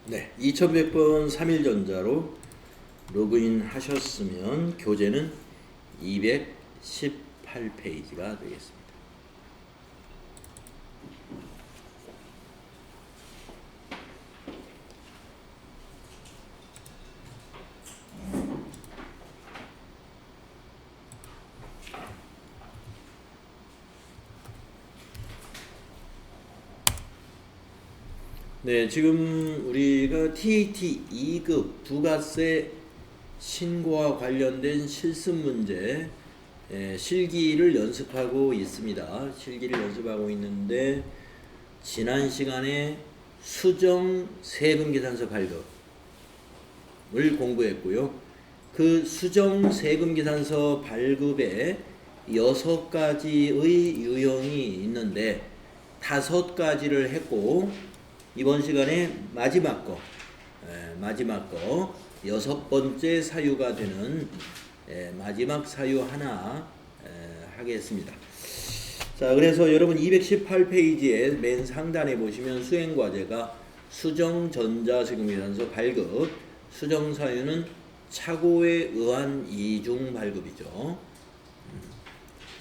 네, 2100번 3일전자로 로그인 하셨으면 교재는 218페이지가 되겠습니다. 네, 지금 우리가 TAT 2급 부가세 신고와 관련된 실습 문제 실기를 연습하고 있습니다. 실기를 연습하고 있는데 지난 시간에 수정 세금 계산서 발급을 공부했고요. 그 수정 세금 계산서 발급에 6가지의 유형이 있는데 5가지를 했고 이번 시간에 마지막 거 6번째 사유가 되는 마지막 사유 하나 하겠습니다. 자, 그래서 여러분 218페이지에 맨 상단에 보시면 수행과제가 수정전자세금계산서 발급, 수정사유는 착오에 의한 이중 발급이죠.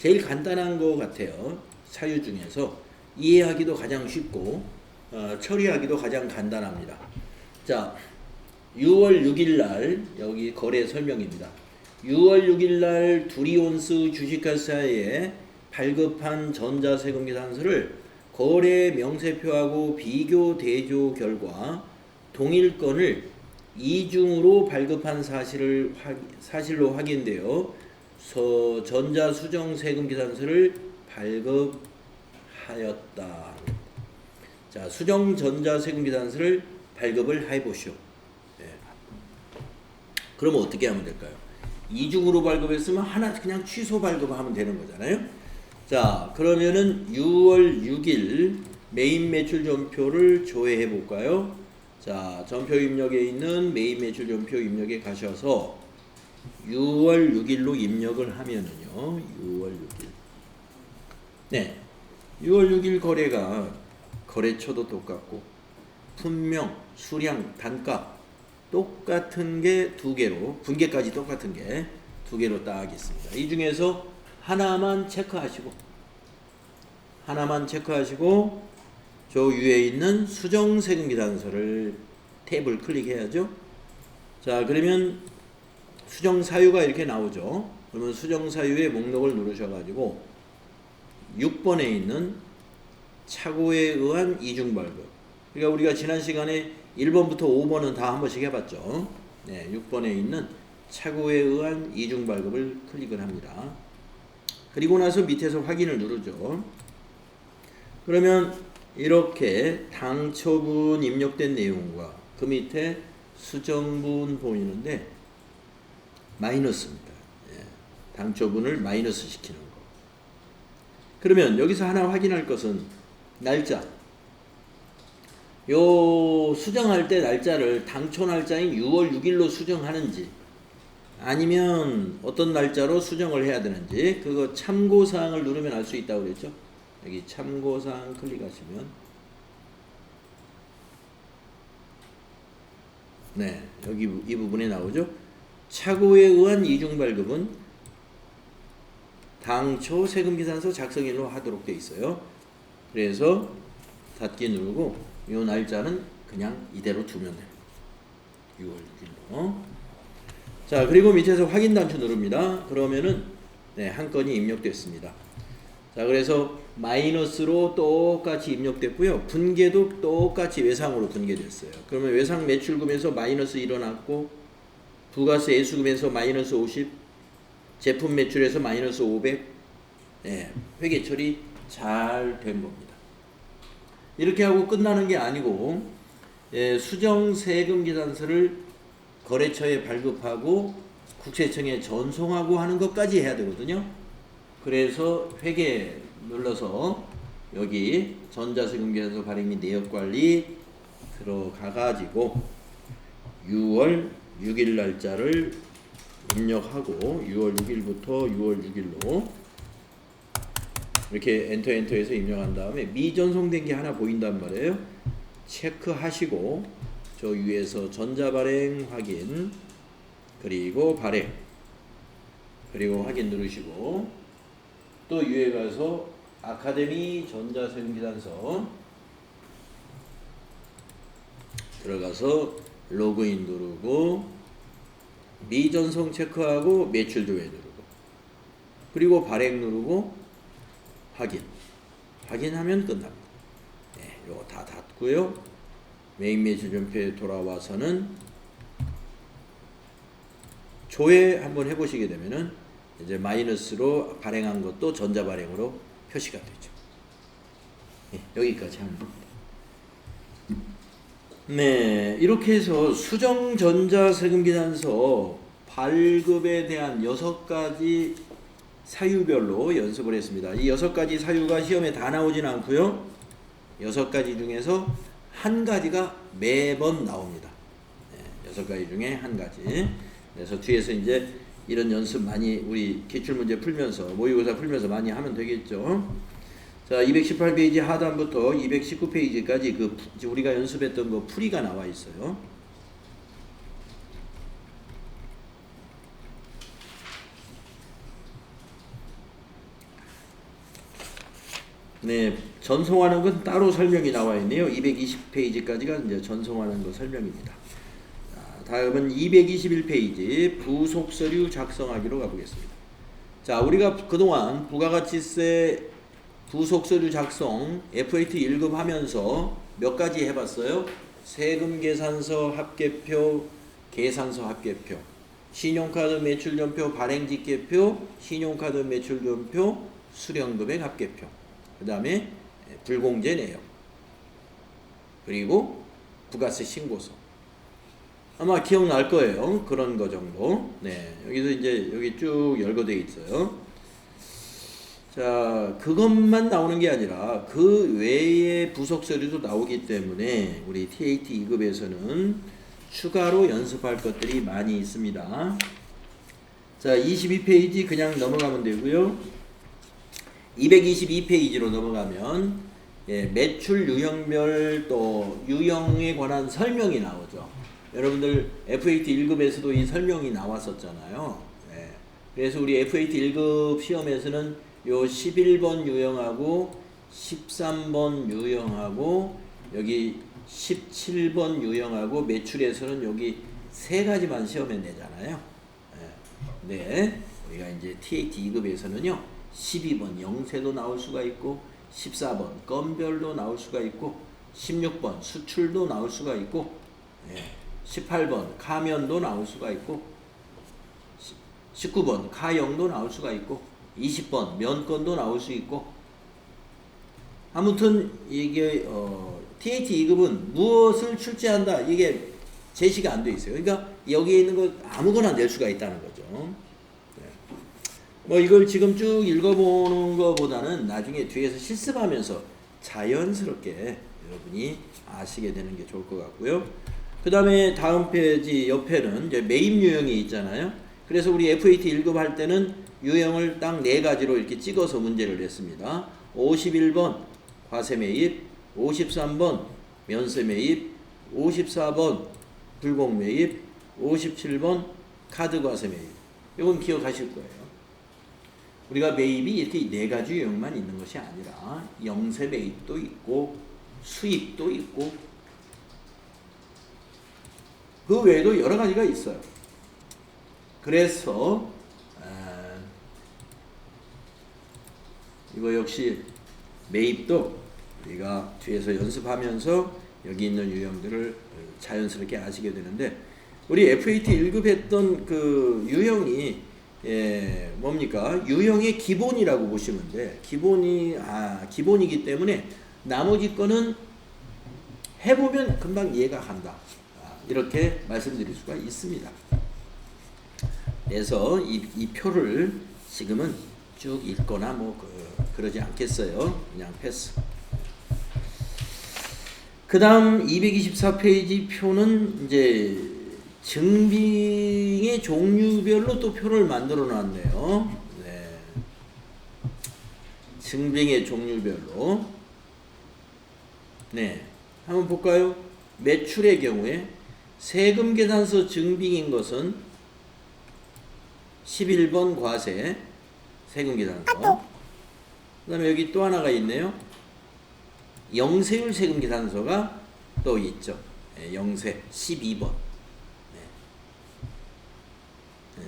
제일 간단한 것 같아요. 사유 중에서 이해하기도 가장 쉽고 처리하기도 가장 간단합니다. 자, 6월 6일 날 여기 거래 설명입니다. 6월 6일 날 두리온스 주식회사에 발급한 전자세금 계산서를 거래 명세표하고 비교 대조 결과 동일 건을 이중으로 발급한 사실로 확인되어 전자수정세금 계산서를 발급하였다. 자, 수정 전자세금 계산서를 발급을 해보시오. 그러면 어떻게 하면 될까요? 이중으로 발급했으면 하나 그냥 취소 발급하면 되는 거잖아요. 자, 그러면은 6월 6일 메인 매출 전표를 조회해 볼까요? 자, 전표 입력에 있는 메인 매출 전표 입력에 가셔서 6월 6일로 입력을 하면은요. 6월 6일. 네. 6월 6일 거래가 거래처도 똑같고 품명, 수량, 단가 똑같은 게 2개로, 분계까지 똑같은 게 2개로 딱 있습니다. 이 중에서 하나만 체크하시고 저 위에 있는 수정세금 계산서를 탭을 클릭해야죠. 자, 그러면 수정사유가 이렇게 나오죠. 그러면 수정사유의 목록을 누르셔가지고 6번에 있는 착오에 의한 이중발급. 그러니까 우리가 지난 시간에 1번부터 5번은 다 한 번씩 해봤죠. 네, 6번에 있는 착오에 의한 이중발급을 클릭을 합니다. 그리고 나서 밑에서 확인을 누르죠. 그러면 이렇게 당초분 입력된 내용과 그 밑에 수정분 보이는데 마이너스입니다. 예, 당초분을 마이너스 시키는 거. 그러면 여기서 하나 확인할 것은 날짜. 요 수정할 때 날짜를 당초 날짜인 6월 6일로 수정하는지 아니면 어떤 날짜로 수정을 해야 되는지 그거 참고사항을 누르면 알 수 있다고 그랬죠. 여기 참고사항 클릭하시면 네, 여기 이 부분에 나오죠. 착오에 의한 이중발급은 당초 세금계산서 작성일로 하도록 되어 있어요. 그래서 닫기 누르고 이 날짜는 그냥 이대로 두면 돼요. 6월 6일로. 자, 그리고 밑에서 확인 단추 누릅니다. 그러면은 네, 한 건이 입력됐습니다. 자, 그래서 마이너스로 똑같이 입력됐고요. 분계도 똑같이 외상으로 분계됐어요. 그러면 외상 매출금에서 마이너스 일어났고 부가세 애수금에서 마이너스 50, 제품 매출에서 마이너스 500. 네, 회계 처리 잘 된 겁니다. 이렇게 하고 끝나는 게 아니고 수정 세금 계산서를 거래처에 발급하고 국세청에 전송하고 하는 것까지 해야 되거든요. 그래서 회계 눌러서 여기 전자세금 계산서 발행 및 내역관리 들어가 가지고 6월 6일 날짜를 입력하고 6월 6일부터 6월 6일로 이렇게 엔터해서 입력한 다음에 미전송된 게 하나 보인단 말이에요. 체크하시고 저 위에서 전자발행 확인, 그리고 발행, 그리고 확인 누르시고, 또 위에 가서 아카데미 전자세금계산서 들어가서 로그인 누르고, 미전송 체크하고 매출 조회 누르고, 그리고 발행 누르고 확인하면 끝납니다. 네, 요거 다 닫고요. 메인 매출 전표에 돌아와서는 조회 한번 해보시게 되면은 이제 마이너스로 발행한 것도 전자 발행으로 표시가 되죠. 네, 여기까지 하면 됩니다. 네, 이렇게 해서 수정전자세금계산서 발급에 대한 6가지 사유별로 연습을 했습니다. 이 6가지 사유가 시험에 다 나오진 않고요. 6가지 중에서 한 가지가 매번 나옵니다. 네, 6가지 중에 한 가지. 그래서 뒤에서 이제 이런 연습 많이 우리 기출문제 풀면서 모의고사 풀면서 많이 하면 되겠죠. 자, 218페이지 하단부터 219페이지까지 그 우리가 연습했던 거 풀이가 나와 있어요. 네, 전송하는 건 따로 설명이 나와 있네요. 220페이지까지가 이제 전송하는 거 설명입니다. 자, 다음은 221페이지 부속서류 작성하기로 가보겠습니다. 자, 우리가 그동안 부가가치세 부속서류 작성 FAT 1급 하면서 몇 가지 해봤어요? 세금계산서 합계표, 계산서 합계표, 신용카드 매출전표, 발행직계표, 신용카드 매출전표, 수령금액 합계표, 그 다음에 불공제 내역, 그리고 부가세 신고서. 아마 기억날 거예요. 그런 거 정도. 네, 여기서 이제 여기 쭉 열거되어 있어요. 자, 그것만 나오는 게 아니라 그 외에 부속 서류도 나오기 때문에 우리 TAT 2급에서는 추가로 연습할 것들이 많이 있습니다. 자, 22페이지 그냥 넘어가면 되고요. 222페이지로 넘어가면 매출 유형별 또 유형에 관한 설명이 나오죠. 여러분들 FAT 1급에서도 이 설명이 나왔었잖아요. 그래서 우리 FAT 1급 시험에서는 요 11번 유형하고 13번 유형하고 여기 17번 유형하고 매출에서는 여기 세 가지만 시험에 내잖아요. 네, 우리가 이제 TAT 2급에서는요 12번 영세도 나올 수가 있고 14번 건별도 나올 수가 있고 16번 수출도 나올 수가 있고 18번 가면도 나올 수가 있고 19번 가영도 나올 수가 있고 20번 면건도 나올 수 있고, 아무튼 이게 TAT 2급은 무엇을 출제한다 이게 제시가 안 돼 있어요. 그러니까 여기에 있는 거 아무거나 낼 수가 있다는 거죠. 뭐 이걸 지금 쭉 읽어보는 것보다는 나중에 뒤에서 실습하면서 자연스럽게 여러분이 아시게 되는 게 좋을 것 같고요. 그 다음에 다음 페이지 옆에는 이제 매입 유형이 있잖아요. 그래서 우리 FAT 1급 할 때는 유형을 딱 4가지로 이렇게 찍어서 문제를 냈습니다. 51번 과세 매입, 53번 면세 매입, 54번 불공 매입, 57번 카드 과세 매입. 이건 기억하실 거예요. 우리가 매입이 이렇게 4가지 유형만 있는 것이 아니라 영세 매입도 있고 수입도 있고 그 외에도 여러 가지가 있어요. 그래서 이거 역시 매입도 우리가 뒤에서 연습하면서 여기 있는 유형들을 자연스럽게 아시게 되는데, 우리 FAT 1급 했던 그 유형이 뭡니까? 유형의 기본이라고 보시면 돼. 기본이기 때문에 나머지 거는 해보면 금방 이해가 간다. 이렇게 말씀드릴 수가 있습니다. 그래서 이 표를 지금은 쭉 읽거나 그러지 않겠어요. 그냥 패스. 그 다음 224페이지 표는 이제 증빙의 종류별로 또 표를 만들어 놨네요. 네. 증빙의 종류별로. 네. 한번 볼까요? 매출의 경우에 세금 계산서 증빙인 것은 11번 과세 세금 계산서. 그 다음에 여기 또 하나가 있네요. 영세율 세금 계산서가 또 있죠. 영세 12번.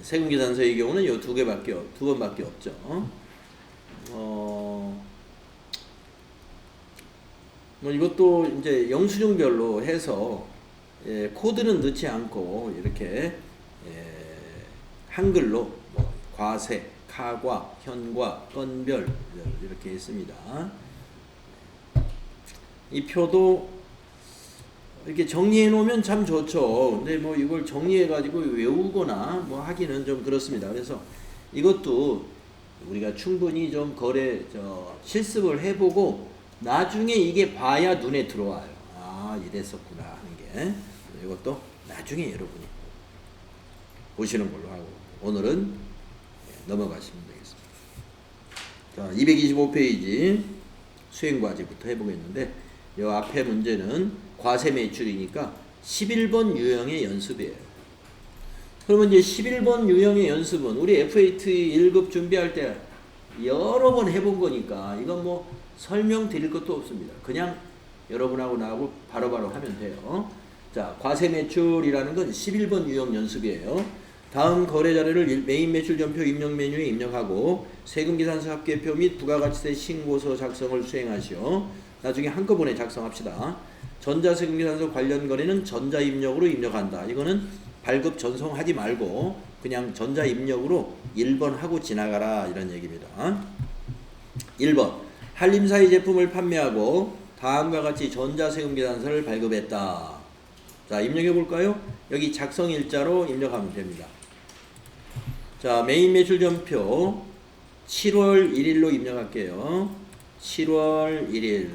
세금 계산서의 경우는 요 두 번밖에 없죠. 뭐 이것도 이제 영수증별로 해서 코드는 넣지 않고 이렇게 한글로 뭐 과세, 카과, 현과, 건별 이렇게 있습니다. 이 표도 이렇게 정리해 놓으면 참 좋죠. 근데 뭐 이걸 정리해 가지고 외우거나 뭐 하기는 좀 그렇습니다. 그래서 이것도 우리가 충분히 좀 실습을 해보고 나중에 이게 봐야 눈에 들어와요. 아, 이랬었구나 하는 게. 이것도 나중에 여러분이 보시는 걸로 하고 오늘은 넘어가시면 되겠습니다. 자, 225페이지 수행과제부터 해보겠는데 이 앞에 문제는 과세 매출이니까 11번 유형의 연습이에요. 그러면 이제 11번 유형의 연습은 우리 FAT 1급 준비할 때 여러 번 해본 거니까 이건 뭐 설명드릴 것도 없습니다. 그냥 여러분하고 나하고 바로바로 하면 돼요. 자, 과세 매출이라는 건 11번 유형 연습이에요. 다음 거래 자료를 메인 매출 전표 입력 메뉴에 입력하고 세금 계산서 합계표 및 부가가치세 신고서 작성을 수행하시오. 나중에 한꺼번에 작성합시다. 전자세금 계산서 관련 거래는 전자 입력으로 입력한다. 이거는 발급 전송하지 말고 그냥 전자 입력으로 1번 하고 지나가라 이런 얘기입니다. 1번 한림사의 제품을 판매하고 다음과 같이 전자세금 계산서를 발급했다. 자, 입력해 볼까요? 여기 작성 일자로 입력하면 됩니다. 자, 메인 매출 전표 7월 1일로 입력할게요. 7월 1일.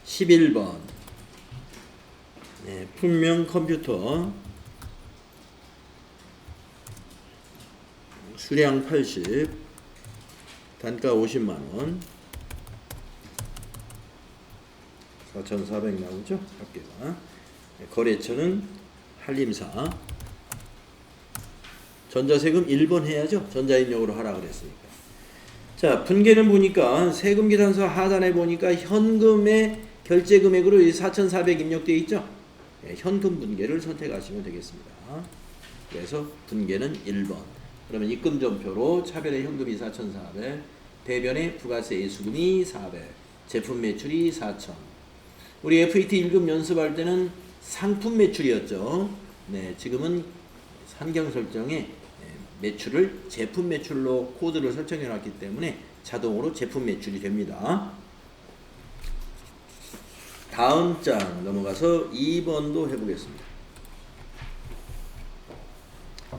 (11번) 네, 품명 컴퓨터 수량 80 단가 50만원 4,400 나오죠? 합계가. 거래처는 한림사. 전자세금 1번 해야죠. 전자입력으로 하라 그랬으니까. 자, 분계는 보니까 세금 계산서 하단에 보니까 현금의 결제 금액으로 4,400 입력되어 있죠. 현금 분계를 선택하시면 되겠습니다. 그래서 분계는 1번. 그러면 입금 전표로 차변의 현금이 4,400, 대변의 부가세 예수금이 400, 제품 매출이 4,000. 우리 FAT 1급 연습할 때는 상품 매출이었죠. 네, 지금은 산경 설정에 매출을 제품 매출로 코드를 설정해 놨기 때문에 자동으로 제품 매출이 됩니다. 다음 장 넘어가서 2번도 해보겠습니다.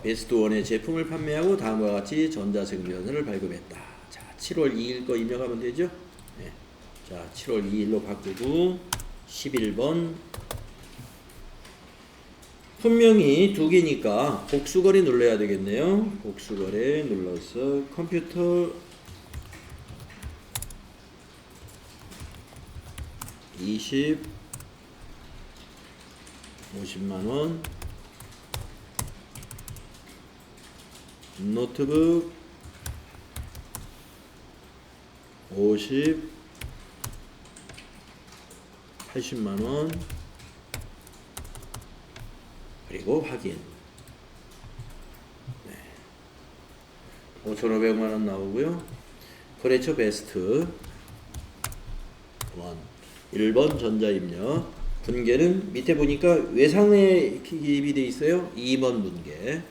베스트 1의 제품을 판매하고 다음과 같이 전자세금 계산서를 발급했다. 자, 7월 2일 거 입력하면 되죠. 네. 자, 7월 2일로 바꾸고 11번 분명히 두 개니까 복수거래 눌러야 되겠네요. 복수거래 눌러서 컴퓨터 20 50만원 노트북 50 80만원 그리고 확인. 네. 5,500만원 나오고요. 거래처 베스트 1 1번 전자입력. 분계는 밑에 보니까 외상에 기입이 되어 있어요. 2번 분계.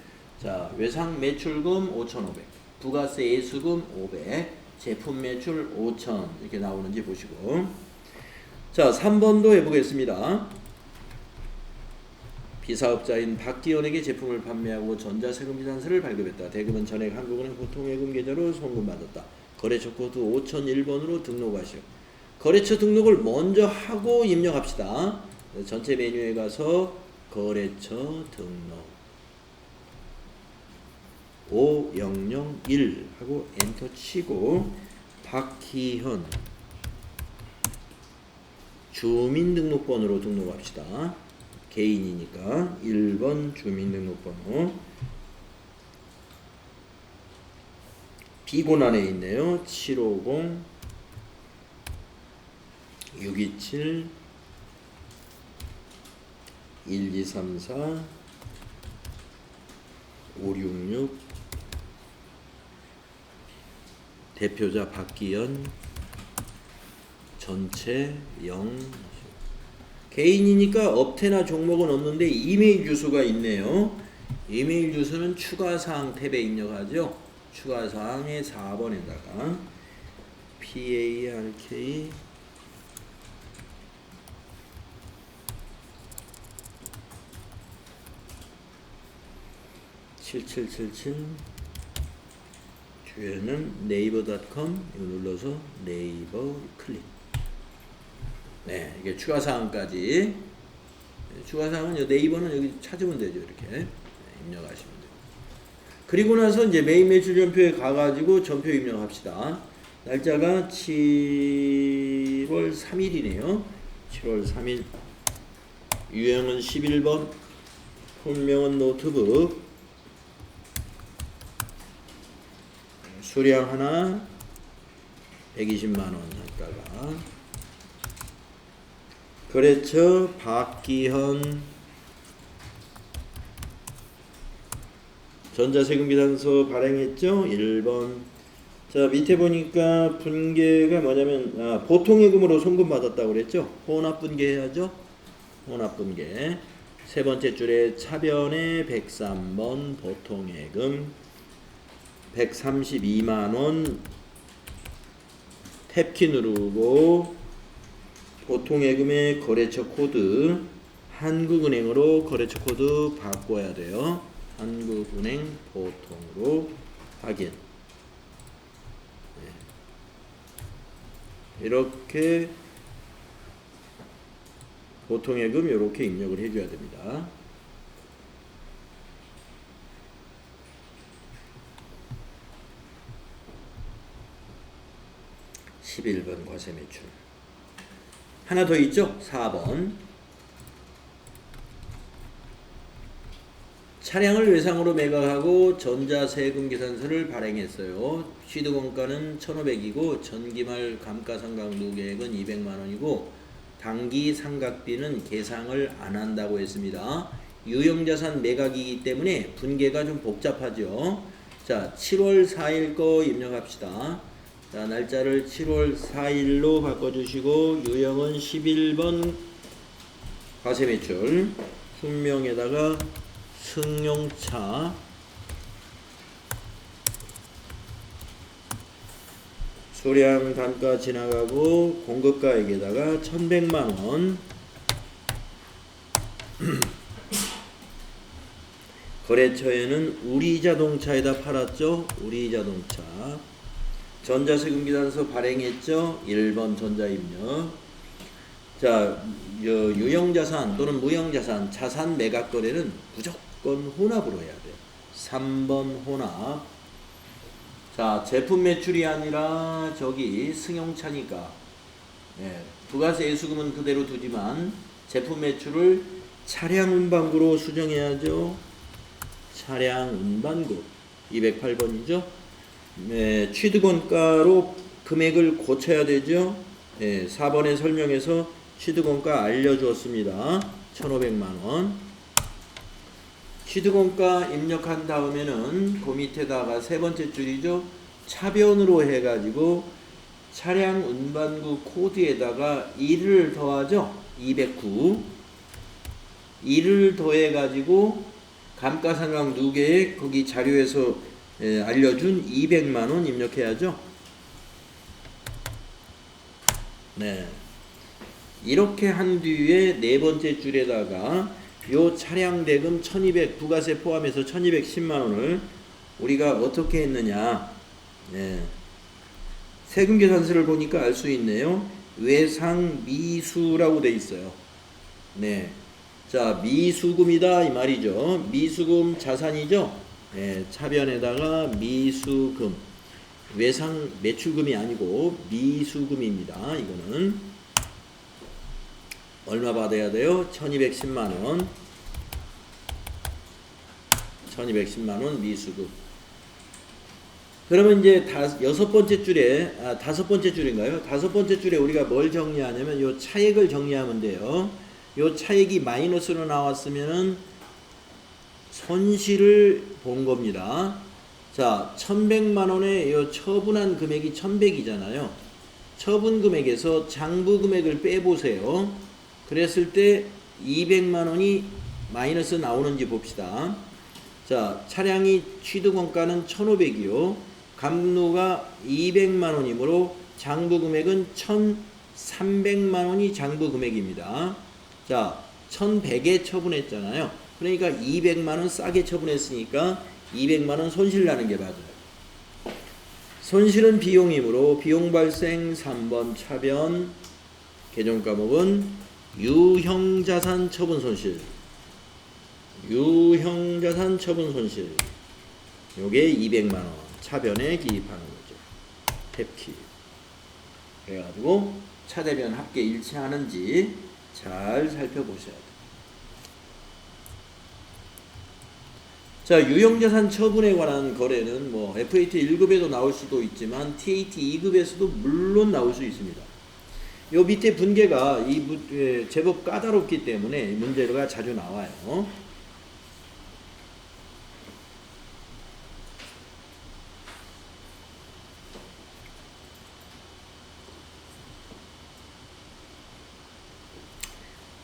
자, 외상 매출금 5,500, 부가세 예수금 500, 제품 매출 5,000 이렇게 나오는지 보시고. 자, 3번도 해보겠습니다. 비사업자인 박기현에게 제품을 판매하고 전자세금 계산서를 발급했다. 대금은 전액 한국은행 보통예금 계좌로 송금받았다. 거래처 코드 5001번으로 등록하시오. 거래처 등록을 먼저 하고 입력합시다. 전체 메뉴에 가서 거래처 등록 5001 하고 엔터 치고 박기현 주민등록번호로 등록합시다. 개인이니까 1번 주민등록번호. 비곤란에 있네요. 750 627 1234 566 대표자 박기현 전체 0. 개인이니까 업태나 종목은 없는데 이메일 주소가 있네요. 이메일 주소는 추가사항 탭에 입력하죠. 추가사항의 4번에다가 PARK 7777 주에는 네이버.com 이거 눌러서 네이버 클릭. 네, 이게 추가사항까지. 추가사항은 네이버는 여기 찾으면 되죠. 이렇게 입력하시면 돼요. 그리고 나서 이제 메인 매출 전표에 가가지고 전표 입력합시다. 날짜가 7월 3일이네요. 7월 3일. 유형은 11번. 폰명은 노트북. 수량 하나 120만원 단가가. 거래처 박기현. 전자세금계산서 발행했죠. 1번. 자, 밑에 보니까 분계가 뭐냐면 보통예금으로 송금 받았다고 그랬죠. 혼합분계 해야죠. 혼합분계. 세 번째 줄에 차변에 103번 보통예금 132만원 탭키 누르고 보통예금의 거래처 코드 한국은행으로 거래처 코드 바꿔야 돼요. 한국은행 보통으로 확인. 네. 이렇게 보통예금 이렇게 입력을 해줘야 됩니다. (11번) 과세매출. 하나 더 있죠? 4번. 차량을 외상으로 매각하고 전자세금계산서를 발행했어요. 취득원가는 1,500이고 전기말 감가상각누계액은 200만원이고 당기 상각비는 계상을 안 한다고 했습니다. 유형자산 매각이기 때문에 분계가 좀 복잡하죠. 자, 7월 4일 거 입력합시다. 자, 날짜를 7월 4일로 바꿔주시고 유형은 11번 과세매출. fun명에다가 승용차 소량 단가 지나가고 공급가액에다가 1,100만원. 거래처에는 우리자동차에다 팔았죠. 우리자동차. 전자세금계산서 발행했죠. 1번 전자입력. 자, 유형자산 또는 무형자산 자산 매각 거래는 무조건 혼합으로 해야 돼요. 3번 혼합. 자, 제품 매출이 아니라 저기 승용차니까 부가세 예수금은 그대로 두지만 제품 매출을 차량 운반구로 수정해야죠. 차량 운반구 208번이죠. 네, 취득원가로 금액을 고쳐야 되죠. 4번에 설명해서 취득원가 알려주었습니다. 1,500만원. 취득원가 입력한 다음에는 그 밑에다가 세 번째 줄이죠. 차변으로 해가지고 차량 운반구 코드에다가 1을 더하죠. 209. 1을 더해가지고 감가상각 누계액 거기 자료에서 알려준 200만원 입력해야죠. 네. 이렇게 한 뒤에 네 번째 줄에다가 요 차량 대금 1200 부가세 포함해서 1210만원을 우리가 어떻게 했느냐. 세금계산서를 보니까 알 수 있네요. 외상 미수라고 돼 있어요. 네. 자, 미수금이다 이 말이죠. 미수금 자산이죠. 차변에다가 미수금. 외상 매출금이 아니고 미수금입니다. 이거는 얼마 받아야 돼요? 1210만 원. 1210만 원 미수급. 그러면 이제 다섯 번째 줄인가요? 다섯 번째 줄에 우리가 뭘 정리하냐면 요 차액을 정리하면 돼요. 요 차액이 마이너스로 나왔으면은 손실을 본 겁니다. 자, 1100만 원에 요 처분한 금액이 1100이잖아요. 처분 금액에서 장부 금액을 빼보세요. 그랬을 때 200만 원이 마이너스 나오는지 봅시다. 자, 차량이 취득원가는 1500이요. 감루가 200만 원이므로 장부 금액은 1300만 원이 장부 금액입니다. 자, 1100에 처분했잖아요. 그러니까 200만 원 싸게 처분했으니까 200만 원 손실 나는 게 맞아요. 손실은 비용이므로 비용 발생 3번 차변 개정 과목은 유형자산 처분 손실. 유형자산 처분 손실. 요게 200만 원 차변에 기입하는 거죠. 탭키. 그래가지고 차대변 합계 일치하는지 잘 살펴보셔야 돼요. 자, 유형자산 처분에 관한 거래는 뭐 FAT 1급에도 나올 수도 있지만 TAT 2급에서도 물론 나올 수 있습니다. 요 밑에 분계가 제법 까다롭기 때문에 문제가 자주 나와요.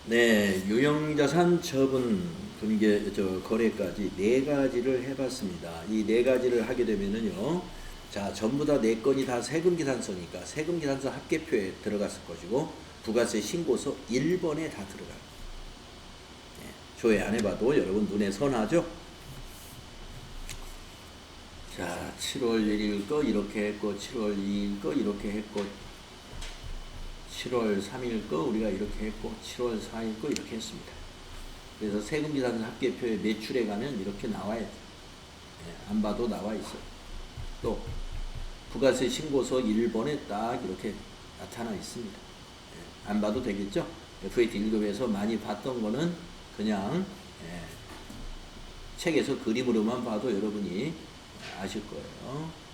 네, 유형자산 처분 분계 거래까지 네 가지를 해봤습니다. 이 네 가지를 하게 되면은요, 자, 전부 다 네 건이 다 세금계산서니까 세금계산서 합계표에 들어갔을 것이고 부가세 신고서 1번에 다 들어가요. 네, 조회 안 해봐도 여러분 눈에 선하죠? 자, 7월 1일 거 이렇게 했고 7월 2일 거 이렇게 했고 7월 3일 거 우리가 이렇게 했고 7월 4일 거 이렇게 했습니다. 그래서 세금계산서 합계표에 매출에 가면 이렇게 나와요. 네, 안 봐도 나와 있어요. 또 부가세 신고서 1번에 딱 이렇게 나타나 있습니다. 네, 안 봐도 되겠죠? FAT 1급에서 많이 봤던 거는 그냥 책에서 그림으로만 봐도 여러분이 아실 거예요.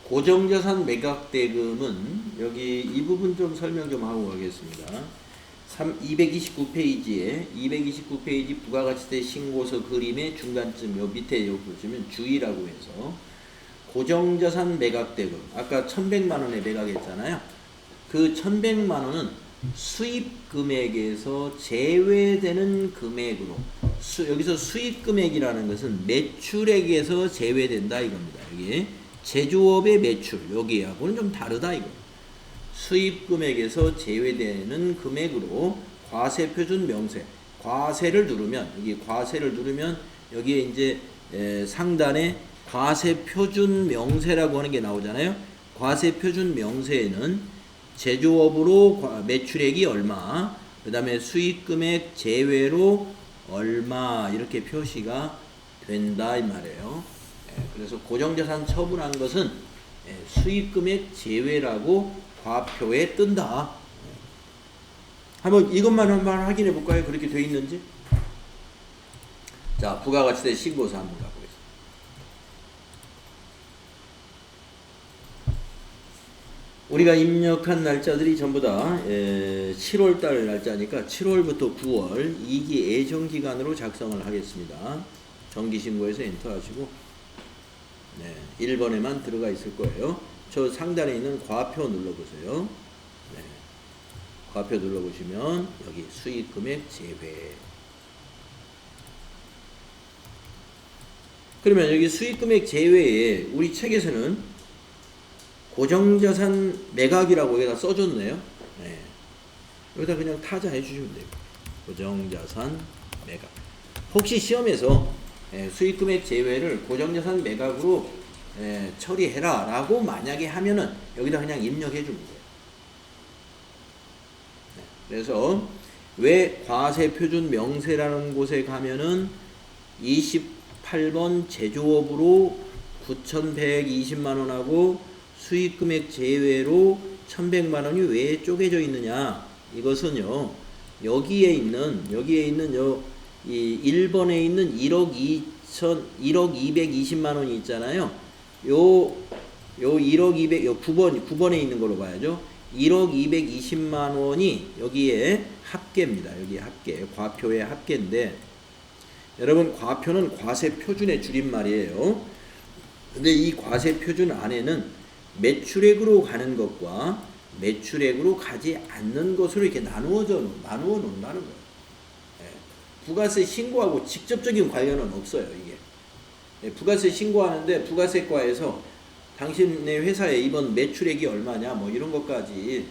고정자산 매각대금은 여기 이 부분 좀 설명 좀 하고 가겠습니다. 229페이지 부가가치세 신고서 그림의 중간쯤 요 밑에 요 보시면 주의라고 해서 고정자산 매각대금 아까 1100만 원에 매각했잖아요. 그 1100만 원은 수입 금액에서 제외되는 금액으로 여기서 수입 금액이라는 것은 매출액에서 제외된다 이겁니다. 여기 제조업의 매출 여기하고는 좀 다르다 이거. 수입 금액에서 제외되는 금액으로 과세표준 명세 과세를 누르면 여기 과세를 누르면 여기에 이제 상단에 과세표준 명세라고 하는 게 나오잖아요. 과세표준 명세에는 제조업으로 매출액이 얼마 그 다음에 수입 금액 제외로 얼마 이렇게 표시가 된다 이 말이에요. 그래서 고정자산 처분한 것은 수입금액 제외라고 과표에 뜬다. 한번 이것만 한번 확인해 볼까요? 그렇게 돼 있는지. 자, 부가가치세 신고서 한번 가보겠습니다. 우리가 입력한 날짜들이 전부 다 7월달 날짜니까 7월부터 9월 2기 예정기간으로 작성을 하겠습니다. 정기신고에서 엔터하시고 네, 1번에만 들어가 있을 거예요. 저 상단에 있는 과표 눌러보세요. 네, 과표 눌러보시면 여기 수익금액 제외. 그러면 여기 수익금액 제외에 우리 책에서는 고정자산 매각이라고 여기다 써줬네요. 네, 여기다 그냥 타자 해주시면 돼요. 고정자산 매각. 혹시 시험에서 수익금액 제외를 고정자산 매각으로 처리해라 라고 만약에 하면은 여기다 그냥 입력해 주면 돼요. 그래서 왜 과세표준 명세라는 곳에 가면은 28번 제조업으로 9,120만 원하고 수익 금액 제외로 1,100만 원이 왜 쪼개져 있느냐? 이것은요. 여기에 있는 이 1번에 있는 1억 220만 원이 있잖아요. 요 1억 200, 요 9번에 있는 걸로 봐야죠. 1억 220만 원이 여기에 합계입니다. 여기 합계, 과표의 합계인데, 여러분 과표는 과세 표준의 줄임말이에요. 근데 이 과세 표준 안에는 매출액으로 가는 것과 매출액으로 가지 않는 것으로 이렇게 나누어 놓는다는 거예요. 부가세 신고하고 직접적인 관련은 없어요. 이게 부가세 신고하는데 부가세과에서 당신네 회사에 이번 매출액이 얼마냐 뭐 이런 것까지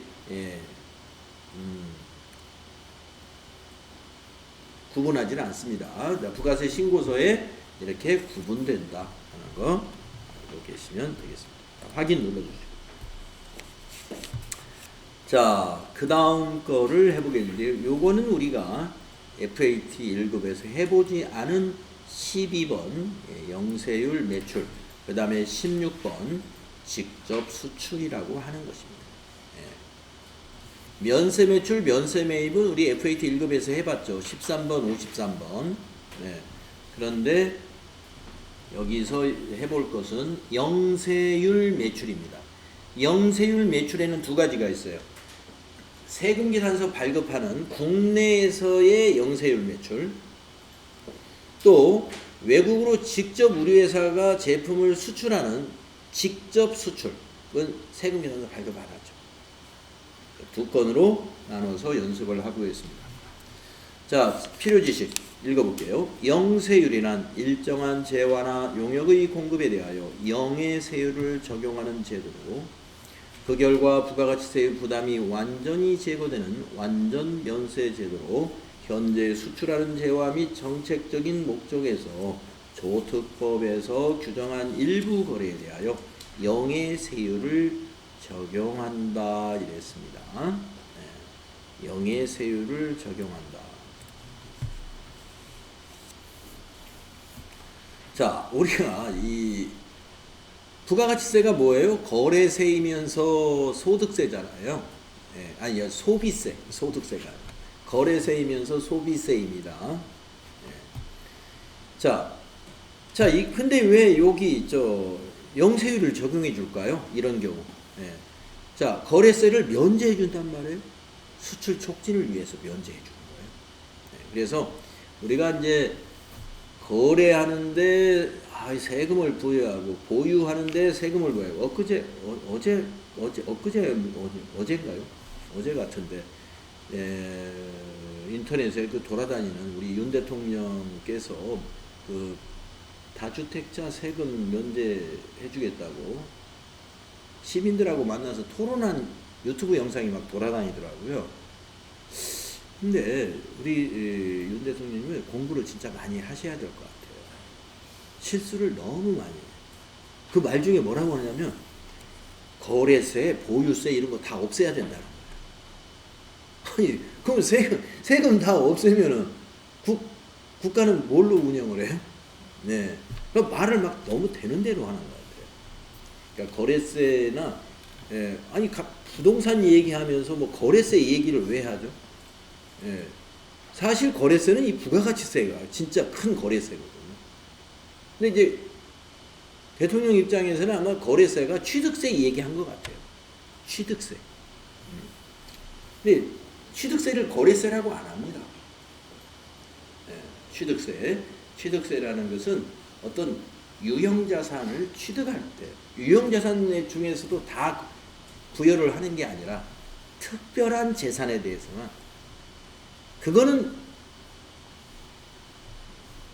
구분하지는 않습니다. 부가세 신고서에 이렇게 구분된다 하는 거 알고 계시면 되겠습니다. 확인 눌러주시고. 자, 그 다음 거를 해보겠는데요. 요거는 우리가 FAT 1급에서 해보지 않은 12번 영세율 매출, 그 다음에 16번 직접 수출이라고 하는 것입니다. 면세 매출, 면세 매입은 우리 FAT 1급에서 해봤죠. 13번, 53번. 그런데 여기서 해볼 것은 영세율 매출입니다. 영세율 매출에는 두 가지가 있어요. 세금계산서 발급하는 국내에서의 영세율 매출, 또 외국으로 직접 우리 회사가 제품을 수출하는 직접 수출은 세금계산서 발급 안 하죠. 두 건으로 나눠서 연습을 하고 있습니다. 자, 필요지식 읽어볼게요. 영세율이란 일정한 재화나 용역의 공급에 대하여 영해세율을 적용하는 제도로, 그 결과 부가가치세의 부담이 완전히 제거되는 완전 면세 제도로, 현재 수출하는 재화 및 정책적인 목적에서 조특법에서 규정한 일부 거래에 대하여 영해세율을 적용한다 이랬습니다. 영해세율을 적용한다. 자, 우리가 이 부가가치세가 뭐예요? 거래세이면서 소득세잖아요. 아니, 소비세, 소득세가 거래세이면서 소비세입니다. 자, 근데 왜 여기 영세율을 적용해 줄까요? 이런 경우. 자, 거래세를 면제해 준단 말이에요. 수출 촉진을 위해서 면제해 주는 거예요. 그래서 우리가 이제 거래하는데 세금을 부여하고 보유하는데 세금을 부여하고 어제인가요? 어제 같은데 인터넷에 돌아다니는 우리 윤 대통령께서 그 다주택자 세금 면제해 주겠다고 시민들하고 만나서 토론한 유튜브 영상이 막 돌아다니더라고요. 근데 우리 윤 대통령님은 공부를 진짜 많이 하셔야 될 것 같아요. 실수를 너무 많이 해요. 그 말 중에 뭐라고 하냐면 거래세, 보유세 이런 거 다 없애야 된다는 거예요. 아니 그럼 세금 다 없애면은 국가는 뭘로 운영을 해요? 네. 그럼 말을 막 너무 되는 대로 하는 것 같아요. 그러니까 거래세나 아니 부동산 얘기하면서 뭐 거래세 얘기를 왜 하죠? 사실 거래세는 이 부가가치세가 진짜 큰 거래세거든요. 근데 이제 대통령 입장에서는 아마 거래세가 취득세 얘기한 것 같아요. 취득세. 근데 취득세를 거래세라고 안 합니다. 취득세라는 것은 어떤 유형자산을 취득할 때, 유형자산 중에서도 다 부여를 하는 게 아니라 특별한 재산에 대해서만, 그거는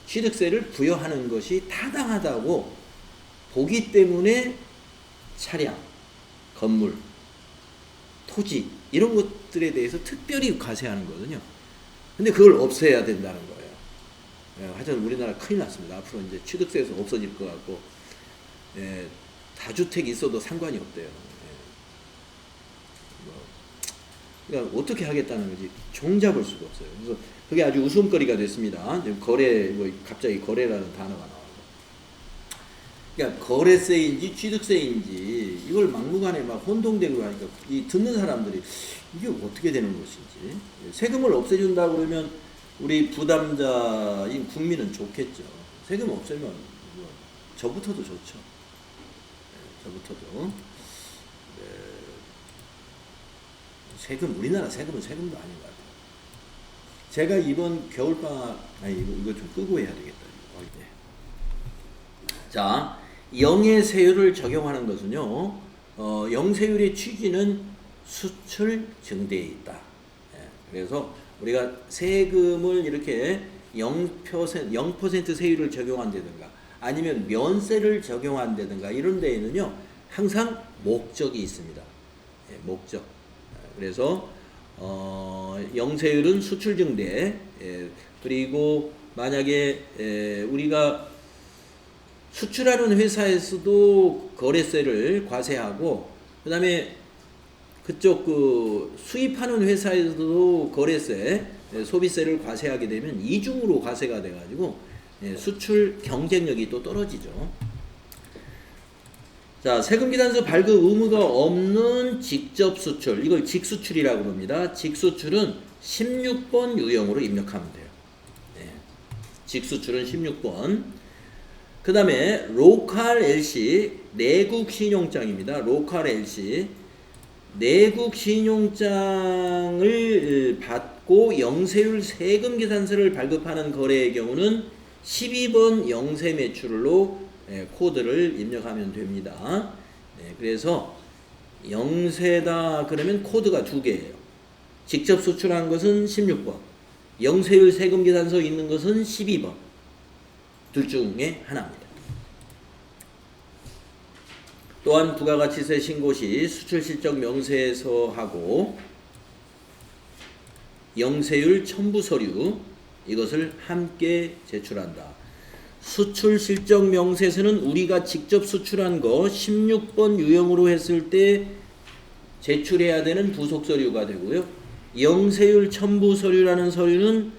취득세를 부여하는 것이 타당하다고 보기 때문에 차량, 건물, 토지 이런 것들에 대해서 특별히 과세하는 거거든요. 근데 그걸 없애야 된다는 거예요. 하여튼 우리나라 큰일 났습니다. 앞으로 이제 취득세에서 없어질 것 같고, 다주택이 있어도 상관이 없대요. 그러니까 어떻게 하겠다는 거지 종잡을 수가 없어요. 그래서 그게 아주 웃음거리가 됐습니다. 거래 뭐 갑자기 거래라는 단어가 나와요. 그러니까 거래세인지 취득세인지 이걸 막무가내 막 혼동되고 하니까 이 듣는 사람들이 이게 어떻게 되는 것인지 세금을 없애준다 그러면 우리 부담자인 국민은 좋겠죠. 세금 없애면 뭐 저부터도 좋죠. 저부터도 세금 우리나라 세금은 세금도 아닌 것 같아요. 제가 이번 겨울방학 이거 좀 끄고 해야 되겠다. 네. 자, 영해세율을 적용하는 것은요. 영세율의 취지는 수출 증대에 있다. 그래서 우리가 세금을 이렇게 0% 세율을 적용한다든가 아니면 면세를 적용한다든가 이런 데에는요. 항상 목적이 있습니다. 목적. 그래서 영세율은 수출 증대 그리고 만약에 우리가 수출하는 회사에서도 거래세를 과세하고 그 다음에 그쪽 그 수입하는 회사에서도 거래세 소비세를 과세하게 되면 이중으로 과세가 돼 가지고 수출 경쟁력이 또 떨어지죠. 자, 세금계산서 발급 의무가 없는 직접 수출, 이걸 직수출이라고 합니다. 직수출은 16번 유형으로 입력하면 돼요. 직수출은 16번. 그 다음에 로컬 LC, 내국 신용장입니다. 로컬 LC, 내국 신용장을 받고 영세율 세금계산서를 발급하는 거래의 경우는 12번 영세 매출로 코드를 입력하면 됩니다. 그래서 영세다 그러면 코드가 두 개예요. 직접 수출한 것은 16번, 영세율 세금계산서 있는 것은 12번. 둘 중에 하나입니다. 또한 부가가치세 신고 시 수출실적 명세서하고 영세율 첨부 서류 이것을 함께 제출한다. 수출 실적 명세서는 우리가 직접 수출한 거 16번 유형으로 했을 때 제출해야 되는 부속 서류가 되고요. 영세율 첨부 서류라는 서류는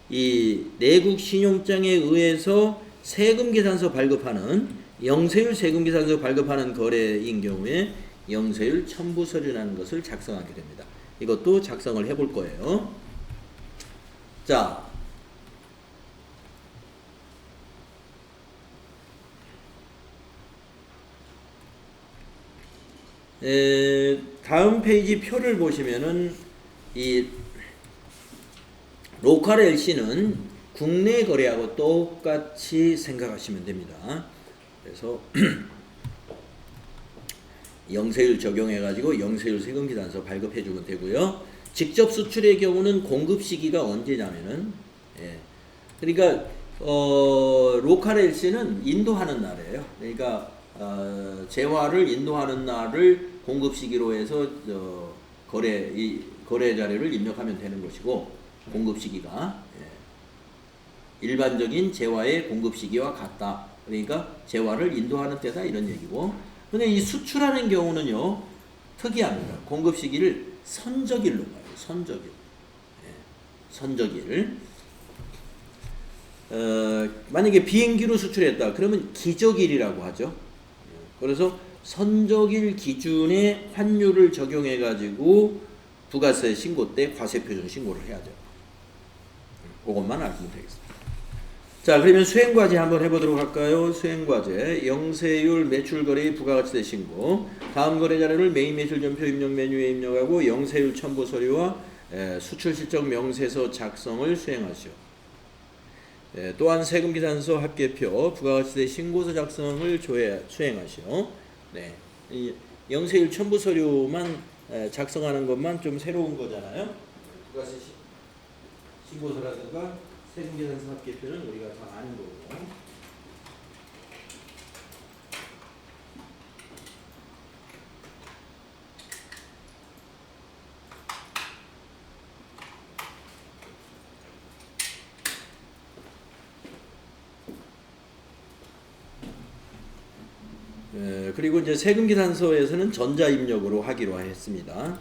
이 내국 신용장에 의해서 세금 계산서 발급하는 영세율 세금 계산서 발급하는 거래인 경우에 영세율 첨부 서류라는 것을 작성하게 됩니다. 이것도 작성을 해볼 거예요. 자. 다음 페이지 표를 보시면은 이 로컬 LC는 국내 거래하고 똑같이 생각하시면 됩니다. 그래서 영세율 적용해 가지고 영세율 세금계산서 발급해 주면 되고요. 직접 수출의 경우는 공급 시기가 언제냐면은 그러니까 로컬 LC는 인도하는 날이에요. 그러니까 재화를 인도하는 날을 공급 시기로 해서 거래 자료를 입력하면 되는 것이고 공급 시기가 일반적인 재화의 공급 시기와 같다. 그러니까 재화를 인도하는 때다 이런 얘기고. 근데 이 수출하는 경우는요 특이합니다. 공급 시기를 선적일로 가요. 선적일. 선적일. 만약에 비행기로 수출했다. 그러면 기적일이라고 하죠. 그래서 선적일 기준의 환율을 적용해 가지고 부가세 신고 때 과세표준 신고를 해야죠. 그것만 알면 되겠습니다. 자, 그러면 수행과제 한번 해보도록 할까요? 수행과제 영세율 매출거래의 부가가치세 신고. 다음 거래 자료를 메인 매출전표 입력 메뉴에 입력하고 영세율 첨부 서류와 수출실적 명세서 작성을 수행하시오. 또한 세금계산서 합계표, 부가가치세 신고서 작성을 수행하시오. 네, 이 영세율 첨부 서류만 작성하는 것만 좀 새로운 거잖아요. 부가세 신고서라든가 세금계산서 합계표는 우리가 다 아는 거고. 그리고 이제 세금계산서에서는 전자입력으로 하기로 했습니다.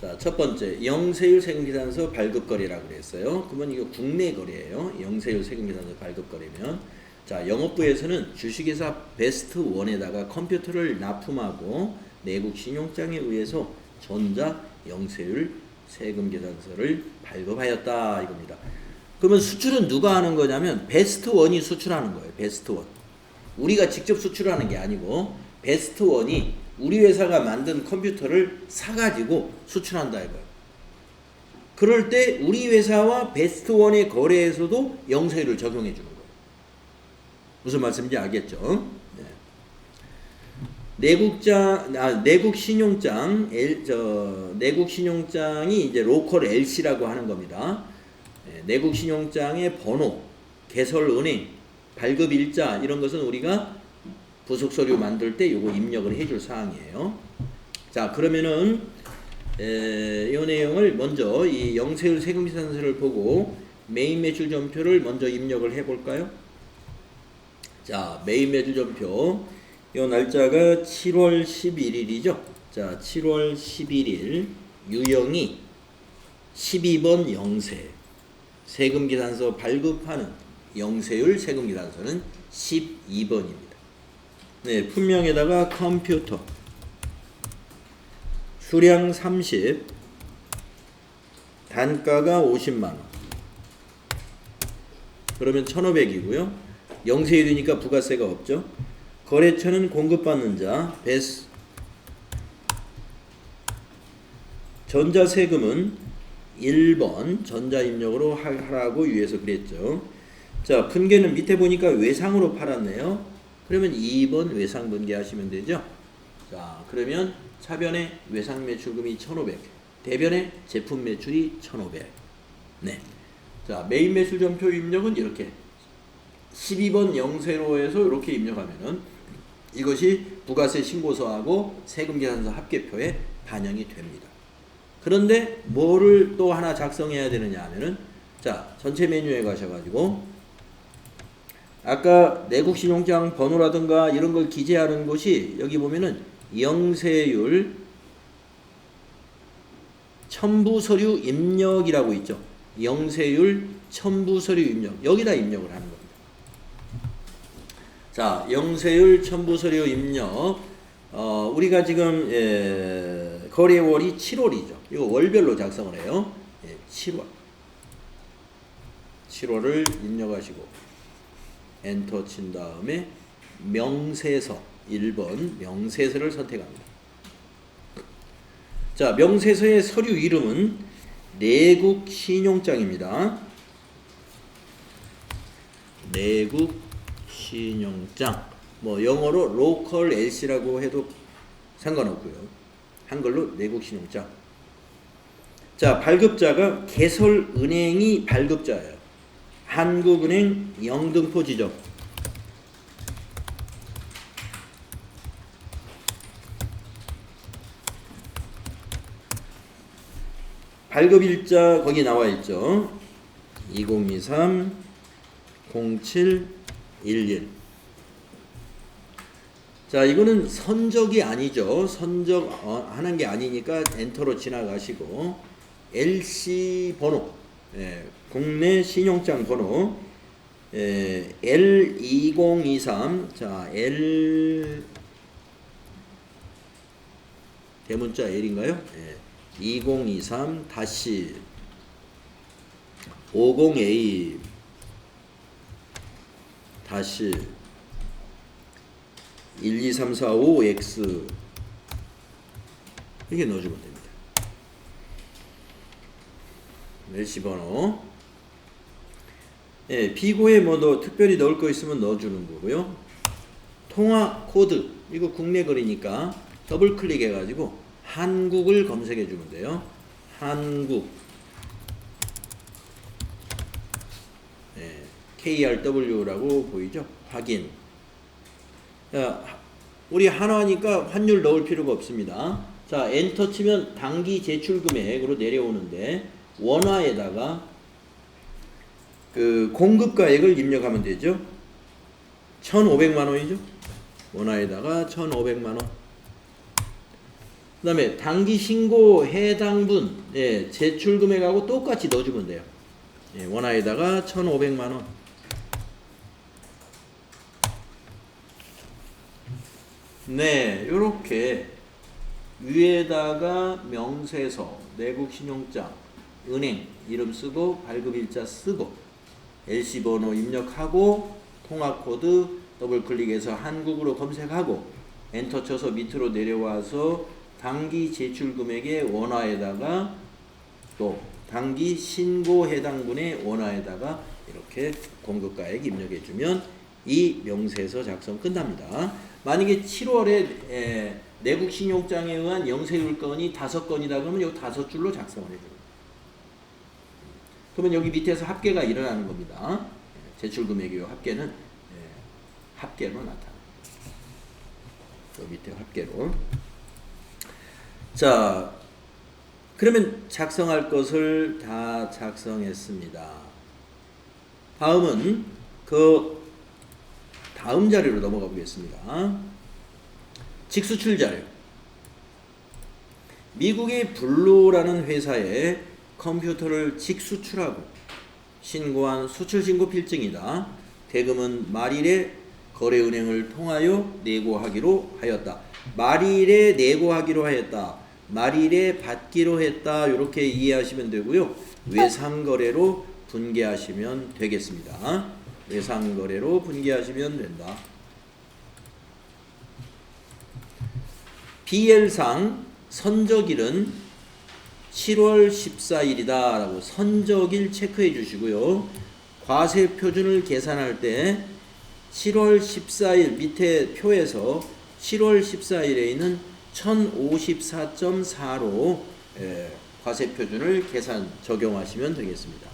자, 첫 번째 영세율 세금계산서 발급거래라고 그랬어요. 그러면 이거 국내 거래예요. 영세율 세금계산서 발급거래면 자, 영업부에서는 주식회사 베스트원에다가 컴퓨터를 납품하고 내국 신용장에 의해서 전자 영세율 세금계산서를 발급하였다 이겁니다. 그러면 수출은 누가 하는 거냐면 베스트원이 수출하는 거예요. 베스트원. 우리가 직접 수출하는 게 아니고 베스트원이 우리 회사가 만든 컴퓨터를 사가지고 수출한다 이거예요. 그럴 때 우리 회사와 베스트원의 거래에서도 영세율을 적용해 주는 거예요. 무슨 말씀인지 알겠죠? 네. 내국 신용장, 내국 신용장이 이제 로컬 LC라고 하는 겁니다. 네, 내국 신용장의 번호, 개설은행, 발급일자 이런 것은 우리가 부속서류 만들 때 요거 입력을 해줄 사항이에요. 자, 그러면은 이 내용을 먼저 이 영세율 세금계산서를 보고 메인 매출전표를 먼저 입력을 해볼까요? 자, 메인 매출전표 요 날짜가 7월 11일이죠. 자, 7월 11일 유형이 12번 영세 세금계산서 발급하는 영세율 세금계산서는 12번입니다. 네, 품명에다가 컴퓨터 수량 30 단가가 50만원 그러면 1500이고요 영세율이니까 부가세가 없죠. 거래처는 공급받는 자 베스 전자세금은 1번 전자입력으로 하라고 위에서 그랬죠. 자, 분계는 밑에 보니까 외상으로 팔았네요. 그러면 2번 외상 분계하시면 되죠. 자, 그러면 차변에 외상 매출금이 1,500, 대변에 제품 매출이 1,500. 네. 자, 메인 매출전표 입력은 이렇게 12번 영세로에서 이렇게 입력하면은 이것이 부가세 신고서하고 세금계산서 합계표에 반영이 됩니다. 그런데 뭐를 또 하나 작성해야 되느냐 하면은 자, 전체 메뉴에 가셔가지고 아까 내국신용장 번호라든가 이런 걸 기재하는 곳이 여기 보면은 영세율 첨부서류 입력이라고 있죠. 영세율 첨부서류 입력 여기다 입력을 하는 겁니다. 자, 영세율 첨부서류 입력 우리가 지금 거래월이 7월이죠. 이거 월별로 작성을 해요. 7월을 입력하시고 엔터 친 다음에 명세서 1번 명세서를 선택합니다. 자, 명세서의 서류 이름은 내국 신용장입니다. 내국 신용장 뭐 영어로 로컬 LC라고 해도 상관없고요. 한글로 내국 신용장. 자, 발급자가 개설은행이 발급자예요. 한국은행 영등포 지점. 발급일자 거기 나와 있죠. 2023 0711. 자, 이거는 선적이 아니죠. 선적 하는 게 아니니까 엔터로 지나가시고 LC 번호, 국내 신용장 번호 L2023. 자, L 대문자 L인가요? 2023-50A 다시 12345X 이렇게 넣어주면 됩니다. LC 번호. 비고에 뭐 특별히 넣을 거 있으면 넣어주는 거고요. 통화 코드 이거 국내 거리니까 더블 클릭해 가지고 한국을 검색해 주면 돼요. 한국 KRW라고 보이죠? 확인. 자, 우리 한화니까 환율 넣을 필요가 없습니다. 자, 엔터 치면 당기 제출 금액으로 내려오는데 원화에다가 그 공급가액을 입력하면 되죠. 1,500만 원이죠. 원화에다가 1,500만 원. 그 다음에 당기 신고 해당분 예, 제출 금액하고 똑같이 넣어주면 돼요. 예, 원화에다가 1,500만원. 네, 요렇게 위에다가 명세서, 내국신용장, 은행 이름 쓰고 발급일자 쓰고 LC번호 입력하고 통화코드 더블클릭해서 한국으로 검색하고 엔터 쳐서 밑으로 내려와서 당기 제출 금액의 원화에다가 또 당기 신고 해당분의 원화에다가 이렇게 공급가액 입력해주면 이 명세서 작성 끝납니다. 만약에 7월에 내국신용장에 의한 영세율건이 5건이다 그러면 이 5줄로 작성을 해줍니다. 그러면 여기 밑에서 합계가 일어나는 겁니다. 제출금액의 합계는 합계로 나타납니다. 저 밑에 합계로. 자, 그러면 작성할 것을 다 작성했습니다. 다음은 그 다음 자료로 넘어가 보겠습니다. 직수출 자료. 미국의 블루라는 회사에 컴퓨터를 직수출하고 신고한 수출신고 필증이다. 대금은 말일에 거래은행을 통하여 내고하기로 하였다. 말일에 내고하기로 하였다. 말일에 받기로 했다. 이렇게 이해하시면 되고요. 외상거래로 분개하시면 되겠습니다. 외상거래로 분개하시면 된다. BL상 선적일은 7월 14일이다 라고 선적일 체크해 주시고요. 과세표준을 계산할 때 7월 14일 밑에 표에서 7월 14일에 있는 1054.4로 과세표준을 계산 적용하시면 되겠습니다.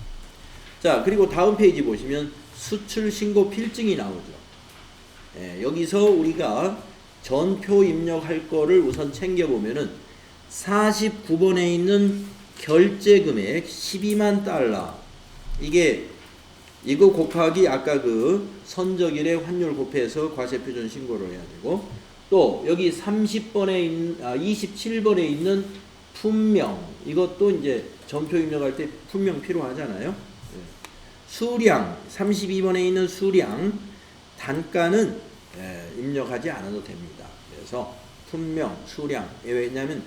자, 그리고 다음 페이지 보시면 수출신고 필증이 나오죠. 여기서 우리가 전표 입력할 거를 우선 챙겨보면은 49번에 있는 결제금액 12만 달러 이거 곱하기 아까 그 선적일의 환율 곱해서 과세표준 신고를 해야 되고, 또 여기 27번에 있는 품명, 이것도 이제 전표 입력할 때 품명 필요하잖아요. 수량 32번에 있는 수량 단가는 입력하지 않아도 됩니다. 그래서 품명, 수량, 왜냐하면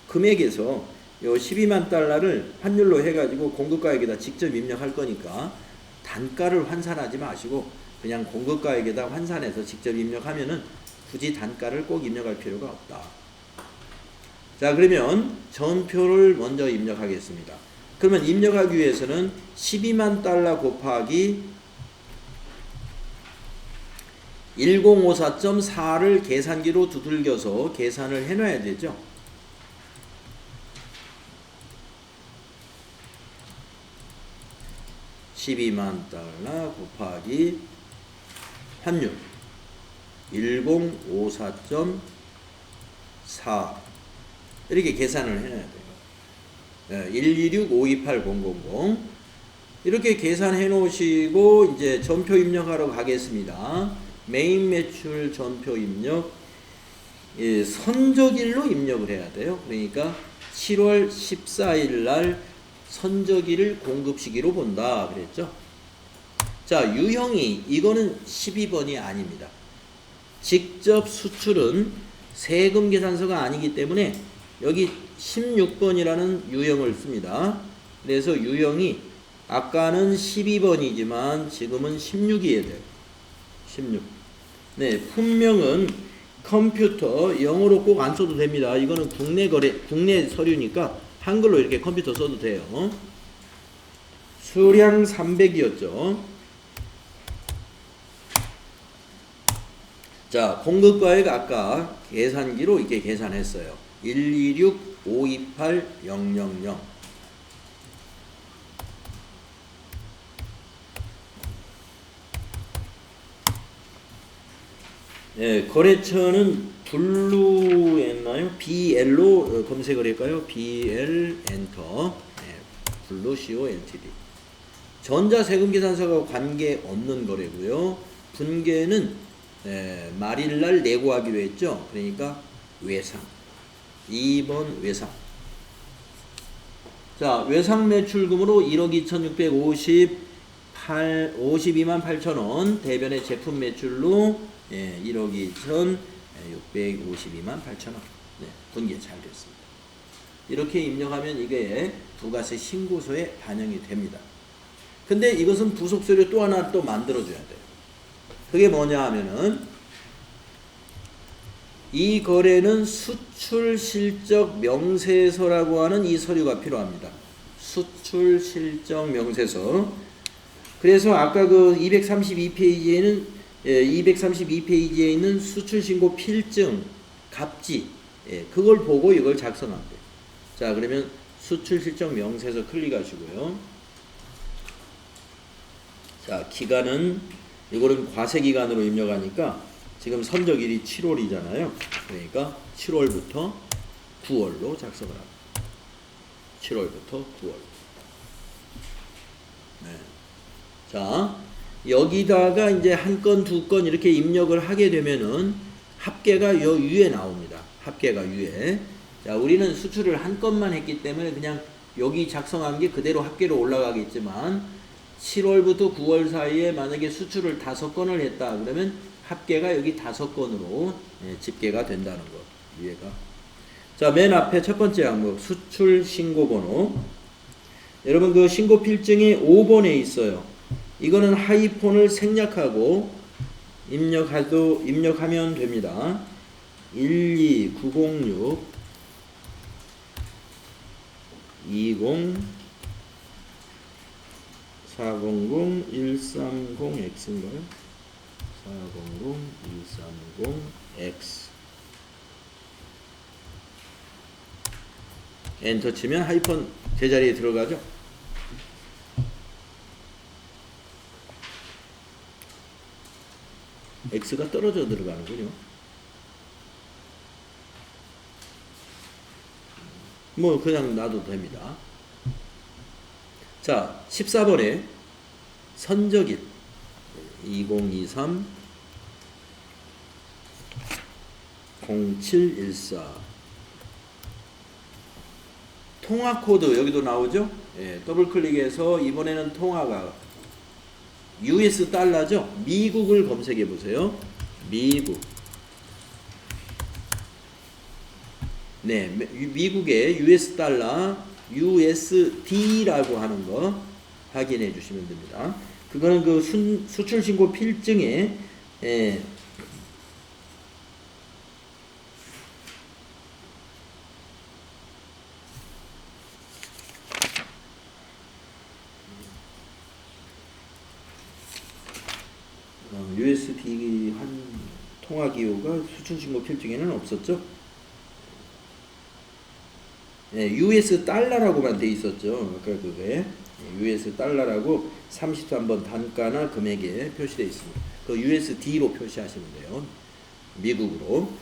금액에서 요 12만 달러를 환율로 해가지고 공급가액에다 직접 입력할 거니까 단가를 환산하지 마시고 그냥 공급가액에다 환산해서 직접 입력하면은 굳이 단가를 꼭 입력할 필요가 없다. 자, 그러면 전표를 먼저 입력하겠습니다. 그러면 입력하기 위해서는 12만 달러 곱하기 1054.4를 계산기로 두들겨서 계산을 해놔야 되죠. $12만 곱하기 환율 1054.4 이렇게 계산을 해놔야 돼요. 126-528-000 이렇게 계산해 놓으시고 이제 전표 입력하러 가겠습니다. 메인 매출 전표 입력, 선적일로 입력을 해야 돼요. 그러니까 7월 14일 날 선적일을 공급시기로 본다 그랬죠. 자, 유형이 이거는 12번이 아닙니다. 직접 수출은 세금 계산서가 아니기 때문에 여기 16번이라는 유형을 씁니다. 그래서 유형이 아까는 12번이지만 지금은 16이어야 돼요. 16. 네, 품명은 컴퓨터 영어로 꼭 안 써도 됩니다. 이거는 국내 서류니까 한글로 이렇게 컴퓨터 써도 돼요. 수량 300이었죠. 자, 공급가액 아까 계산기로 이렇게 계산했어요. 126-528-000. 네, 거래처는 블루였나요? BL로 검색을 할까요? BL 엔터. 네, 블루 CO LTD. 전자세금계산서가 관계 없는 거래고요. 분계는 말일날 내고하기로 했죠. 그러니까 외상. 2번 외상. 자, 외상 매출금으로 1억 2,652만 8천원, 대변의 제품 매출로 1억 2,652만 8천원. 네, 분기 잘 됐습니다. 이렇게 입력하면 이게 부가세 신고서에 반영이 됩니다. 근데 이것은 부속서류 또 하나 또 만들어줘야 돼요. 그게 뭐냐 하면은 이 거래는 수출실적 명세서라고 하는 이 서류가 필요합니다. 수출실적 명세서. 그래서 아까 그 232페이지에 있는 수출신고 필증, 갑지, 그걸 보고 이걸 작성하면 돼요. 자, 그러면 수출실적 명세서 클릭하시고요. 자, 기간은 이거는 과세기간으로 입력하니까 지금 선적일이 7월이잖아요. 그러니까 7월부터 9월로 작성을 합니다. 7월부터 9월. 네. 자, 여기다가 이제 한 건, 두 건 이렇게 입력을 하게 되면은 합계가 요 위에 나옵니다. 합계가 위에. 자, 우리는 수출을 한 건만 했기 때문에 그냥 여기 작성한 게 그대로 합계로 올라가겠지만 7월부터 9월 사이에 만약에 수출을 5건을 했다 그러면 합계가 여기 5건으로 집계가 된다는 거. 위에가. 자, 맨 앞에 첫 번째 항목 수출 신고번호. 여러분 그 신고 필증이 5번에 있어요. 이거는 하이폰을 생략하고 입력하면 됩니다. 12906 20 400 130X인가요? 400 130X 엔터 치면 하이폰 제자리에 들어가죠. X가 떨어져 들어가는군요. 뭐 그냥 놔도 됩니다. 자, 14번에 선적일 2023 0714 통화 코드 여기도 나오죠? 더블 클릭해서 이번에는 통화가 US 달러죠? 미국을 검색해 보세요. 미국. 네, 미국의 US 달러 USD라고 하는 거 확인해 주시면 됩니다. 그거는 그 수출 신고 필증에 USD 한 통화 기호가 수출 신고 필증에는 없었죠. US 달러라고만 돼 있었죠. 아까 그게 US 달러라고 33번 단가나 금액에 표시되어 있습니다. 그 USD로 표시하시면 돼요. 미국으로.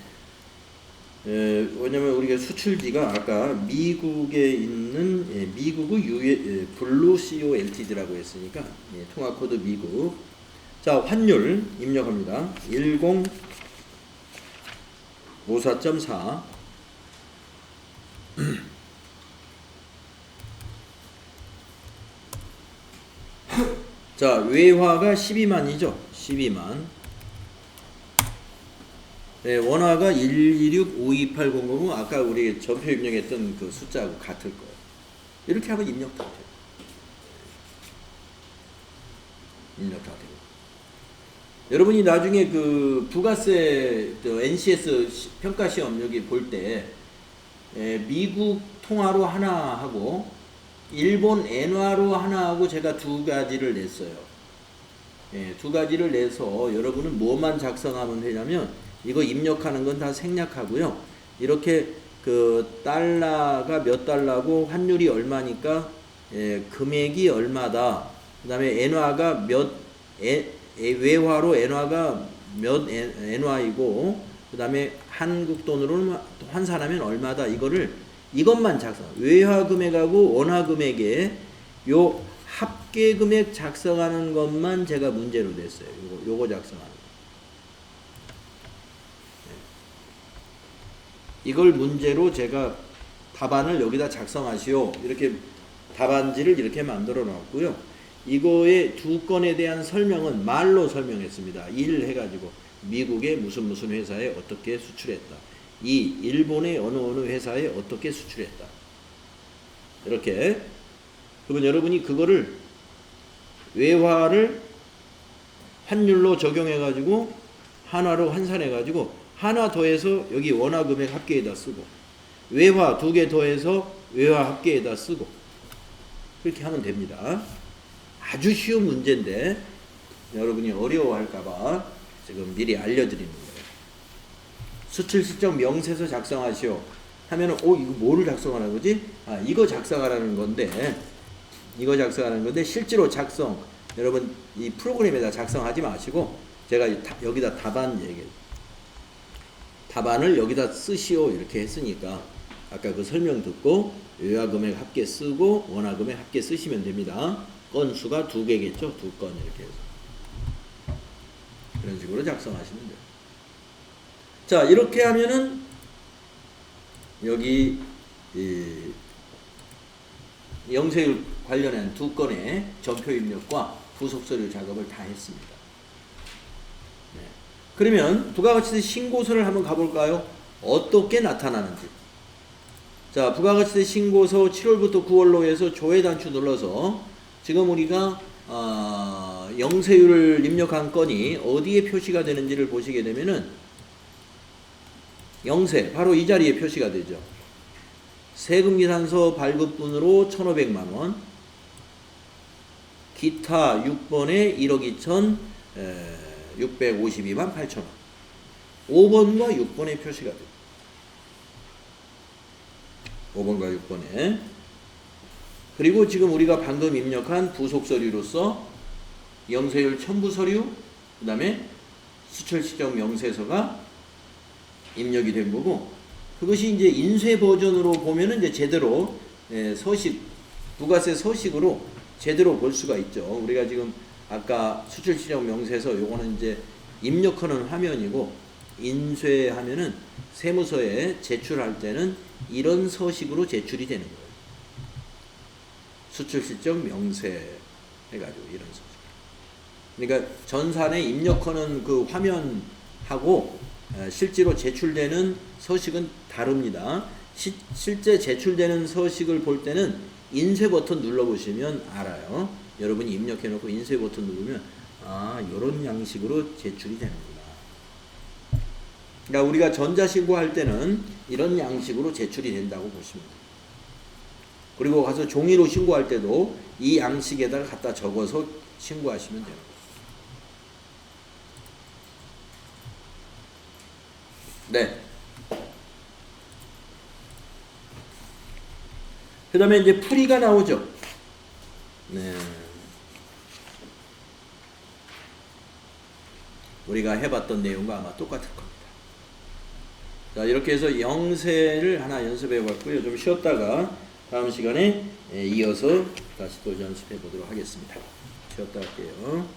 왜냐면 우리가 수출지가 아까 미국에 있는 미국의 블루 CO LTD라고 했으니까 통화 코드 미국. 자, 환율 입력합니다. 1054.4 자, 외화가 12만이죠. 12만. 네, 원화가 126-52800 아까 우리 전표 입력했던 그 숫자하고 같을 거예요. 이렇게 하면 입력 다 돼요. 입력 다 되고. 여러분이 나중에 그 부가세 NCS 평가 시험 여기 볼 때 미국 통화로 하나 하고 일본 엔화로 하나 하고 제가 두 가지를 냈어요. 두 가지를 내서 여러분은 뭐만 작성하면 되냐면 이거 입력하는 건 다 생략하고요. 이렇게 그 달러가 몇 달러고 환율이 얼마니까 금액이 얼마다. 그 다음에 엔화가 외화로 엔화가 몇 엔화이고 그 다음에 한국 돈으로 환산하면 얼마다. 이것만 작성. 외화 금액하고 원화 금액에 요 합계 금액 작성하는 것만 제가 문제로 냈어요. 요거 작성하는 거. 이걸 문제로 제가 답안을 여기다 작성하시오. 이렇게 답안지를 이렇게 만들어 놨고요. 이거의 두 건에 대한 설명은 말로 설명했습니다. 1 해가지고 미국의 무슨 회사에 어떻게 수출했다. 2 일본의 어느 회사에 어떻게 수출했다. 이렇게. 그러면 여러분이 그거를 외화를 환율로 적용해가지고 한화로 환산해가지고 한화 더해서 여기 원화 금액 합계에다 쓰고 외화 2개 더해서 외화 합계에다 쓰고 그렇게 하면 됩니다. 아주 쉬운 문제인데 여러분이 어려워할까봐 지금 미리 알려드리는 거예요. 수출 실적 명세서 작성하시오 하면은 이거 뭐를 작성하라는 거지? 이거 작성하라는 건데 실제로 작성 여러분 이 프로그램에다 작성하지 마시고 제가 여기다 답안을 여기다 쓰시오 이렇게 했으니까 아까 그 설명 듣고 외화금액 합계 쓰고 원화금액 합계 쓰시면 됩니다. 건수가 2개겠죠? 2건 이렇게 해서 그런 식으로 작성하시면 돼요. 자 이렇게 하면은 여기 영세율 관련한 2건의 전표 입력과 부속 서류 작업을 다 했습니다. 네. 그러면 부가가치세 신고서를 한번 가볼까요? 어떻게 나타나는지. 자, 부가가치세 신고서 7월부터 9월로 해서 조회 단추 눌러서 지금 우리가 영세율을 입력한 건이 어디에 표시가 되는지를 보시게 되면은 영세 바로 이 자리에 표시가 되죠. 세금계산서 발급분으로 1,500만원 기타 6번에 1억 2,652만 8천원 5번과 6번에 표시가 돼요. 5번과 6번에 그리고 지금 우리가 방금 입력한 부속서류로서 영세율 첨부서류 그 다음에 수출시정 명세서가 입력이 된 거고 그것이 이제 인쇄 버전으로 보면은 이제 제대로 서식 부가세 서식으로 제대로 볼 수가 있죠. 우리가 지금 아까 수출시정 명세서 요거는 이제 입력하는 화면이고 인쇄하면은 세무서에 제출할 때는 이런 서식으로 제출이 되는 거예요. 수출시정 명세 해가지고 이런 서식. 그러니까 전산에 입력하는 그 화면하고 실제로 제출되는 서식은 다릅니다. 실제 제출되는 서식을 볼 때는 인쇄 버튼 눌러보시면 알아요. 여러분이 입력해놓고 인쇄 버튼 누르면 이런 양식으로 제출이 되는구나. 그러니까 우리가 전자신고할 때는 이런 양식으로 제출이 된다고 보시면 돼요. 그리고 가서 종이로 신고할 때도 이 양식에다가 갖다 적어서 신고하시면 돼요. 네. 그 다음에 이제 풀이가 나오죠. 네. 우리가 해봤던 내용과 아마 똑같을 겁니다. 자, 이렇게 해서 영세를 하나 연습해 봤고요. 좀 쉬었다가 다음 시간에 이어서 다시 또 연습해 보도록 하겠습니다. 쉬었다 할게요.